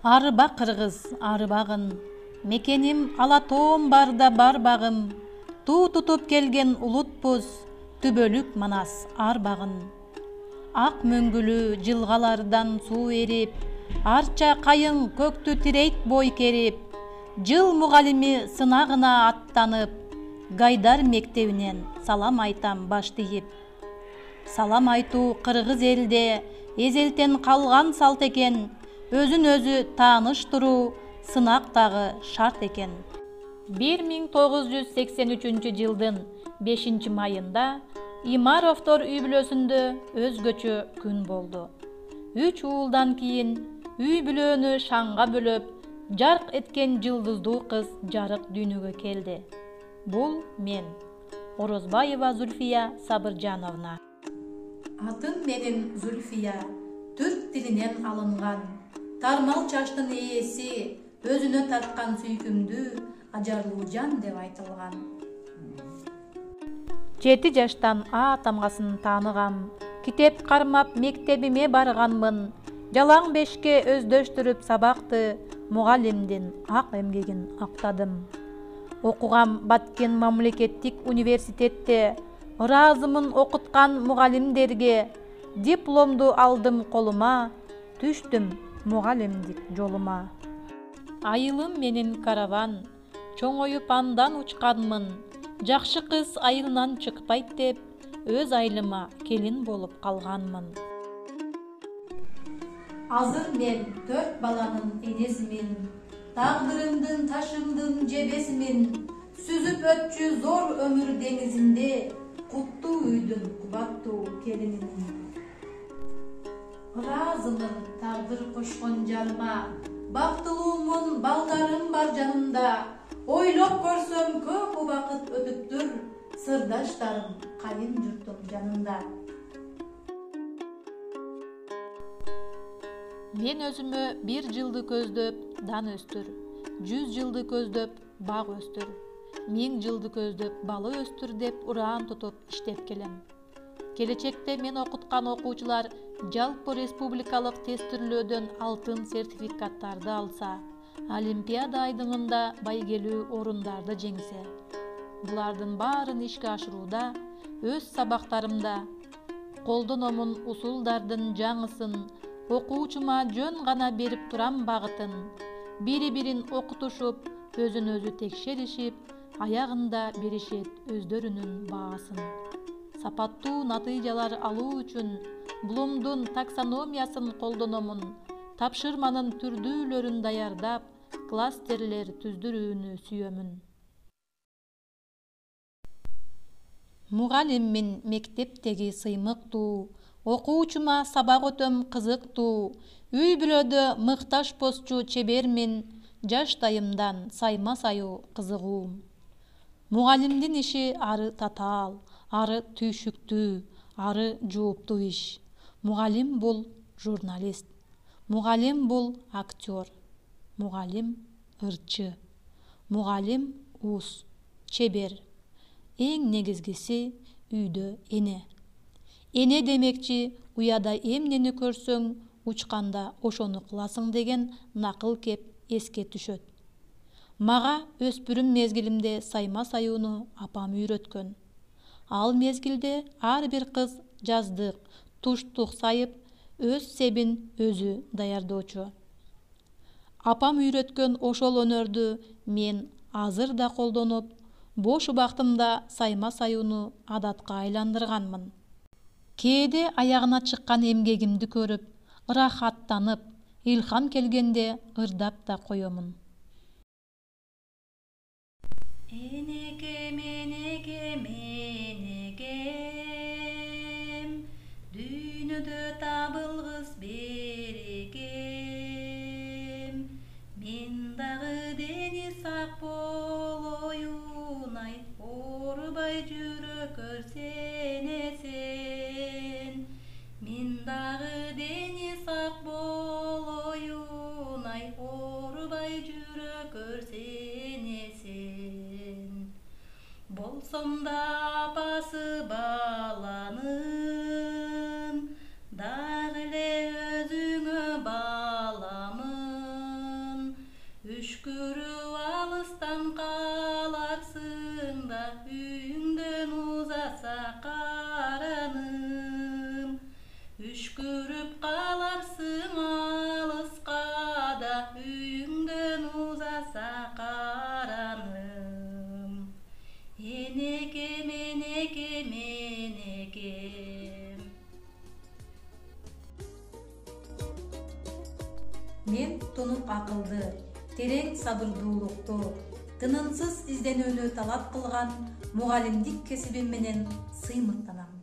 Арба кыргыз арбагын, мекеним Алатоом барда барбагым, туу тутуп келген улутпуз, түбөлүк Манас арбагын. Ак мөңгүлүү жылгалардан суу эрип, арча кайың көктү тирейт бой керип, жыл мугалими сынагына аттанып, Гайдар мектебинен салам айтам баш тийип. Салам айтуу кыргыз элде эзелтен калган салт экен, өзүн өзү тааныштыруу сынактагы шарт экен. 1983 жылдын 5 майында Имаровдор үй бүлөсүндө өзгөчө күн болду. 3 уулдан кийин үй бүлөнү шаңга бөлөп, жарк эткен жылдыздуу кыз жарык дүйнөгө келди. Бул мен, Орозбаева Зульфия Сабыржановна. Атым менин Зульфия, түрк тилинен алынган. Тармал чачтын ээси, өзүнө тарткан сүйкүмдүү, ажарлуу жан деп айтылган. 7 жаштан А тамгасын тааныгам, китеп кармап мектебиме барганмын. Жалаң бешке өздөштүрүп сабакты, мугалимдин ак эмгегин актадым. Окугам Баткен мамлекеттик университетте, ыраазымын окуткан мугалимдерге, дипломду алдым колума, түштүм мугалимдик жолума. Айылым менин караван, чоңоюп андан учканмын, жакшы кыз айылынан чыкпайт деп, өз айылыма келин болуп калганмын. Азыр мен 4 баланын энесимин, тагдырымдын ташымдын жебесимин, сүзүп өтчү зор өмүр деңизинде, куттуу үйдүн кубаттуу келинимин. Ыраазымын тагдыр кошкон жарыма, бактылуумун балдарым бар жанымда, ойлоп көрсөм көп убакыт өтүптүр, сырдаштарым кайын журтум жанында. Мен өзүмө 1 жылды көздөп дан өстүр, 100 жылды көздөп бак өстүр, 1000 жылды көздөп бала өстүр деп ураан тутуп иштеп келем. Келечекте мен окуткан окуучулар жалпы республикалык тест түрлөөдөн алтын сертификаттарды алса, Олимпиада айдыңында байгелүү орундарды жеңсе, булардын баарын ишке ашырууда, өз сабактарымда колдономун усулдардын жаңысын, окуучума жөн гана берип турам багытын, бири-бирин окутушуп, өзүн өзү текшеришип, аягында беришет өздөрүнүн баасын. Сапаттуу натыйжалар алуу үчүн Блумдун таксономиясын колдономун, тапшырманын түрдүүлөрүн даярдап, кластерлер түздүрүүнү сүйөмүн. Мугалиммин мектептеги сыймыктуу, окуучума сабак өтөм кызыктуу, үй бүлөдө мыкташ посчу чебермин, жаштайымдан сайма саю кызыгуум. Мугалимдин иши ары татаал, ары түйшүктүү, ары жооптуу иш. Мугалим бул журналист, мугалим бул актер, мугалим ырчы, мугалим ус, чебер. Эң негизгиси үйдө эне. Эне демекчи, уяда эмнени көрсөң, учканда ошону кыласың деген накыл кеп эске түшөт. Мага өспүрүм мезгилимде сайма саюуну апам үйрөткөн. Ал мезгилде ар бир кыз жаздык, туштук сайып, өз себин өзү даярдоочу. Апам үйрөткөн ошол өнөрдү мен азыр да колдонуп, бош убактымда сайма саюуну адатка айландырганмын. Кээде аягына чыккан эмгегимди көрүп, ырахаттанып, илхам келгенде ырдап да коёмун. Энекем, энекем, энекем, дүйнөдө табылгыс берекем, мен дагы дени сак болоюн, ай, оорубай жүрөк өрсенесен, мен дагы дени сак болоюн, ай, оорубай жүрөк өрсенесен. Болсом да апасы баланын, дагы эле өзүңө баламын. Мен тунук акылды, терең сабырдуулукту, тынымсыз изденүүнү талап кылган мугалимдик кесибим менен сыймыктанам.